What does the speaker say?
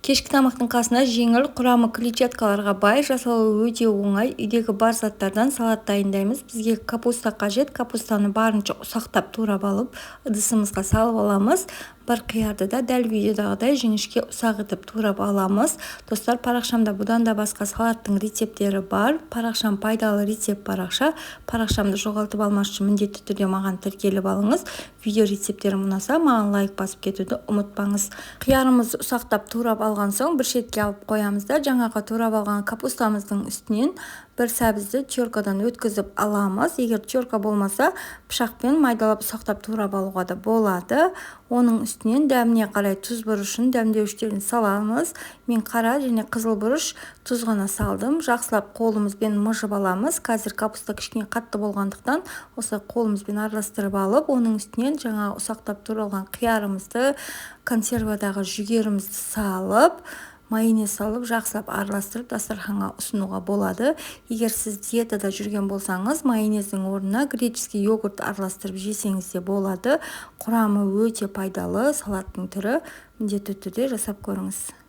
Кешкі тамақтың қасына жеңіл, құрамы клетчаткаларға бай, жасалуы өте оңай, үйдегі бар заттардан салат дайындаймыз. Бізге капуста қажет. Капустаны барынша ұсақтап турап алып, ыдысымызға салып аламыз. Бір қиярды да дәл видеодағыдай жіңішке ұсақ етіп турап аламыз. Достар, парақшамда бұдан да басқа салаттың рецептері бар. Парақшам пайдалы рецепт парақша. Парақшамды жоғалтып алмас үшін міндетті түрде маған тіркеліп алыңыз. Видео рецептерім ұнаса, маған лайк басып кетуді ұмытпаңыз. Қиярымызды ұсақтап турап алған соң бір шетке алып қоямыз да, жаңағы турап алған капустамыздың үстінен бір сәбізді теркадан өткізіп аламыз. Егер терка болмаса, пышақпен майдалап ұсақтап турап алуға да болады. Оның үстінен дәміне қарай тұз бұрышын дәмдеуіштерін саламыз. Мен қара және қызыл бұрыш тұз ғана салдым. Жақсылап қолымызбен мыжып аламыз. Қазір капуста кішкене қатты болғандықтан осы қолымызбен араластырып алып, оның үстінен жаңа ұсақтап туралған қиярымызды, консервадағы жүгерімізді салып, майонез салып, жақсылап араластырып дастарханға ұсынуға болады. Егер сіз диетада жүрген болсаңыз, майонездің орнына греческий йогурт араластырып жесеңіз де болады. Құрамы өте пайдалы салаттың түрі. Міндетті түрде жасап көріңіз.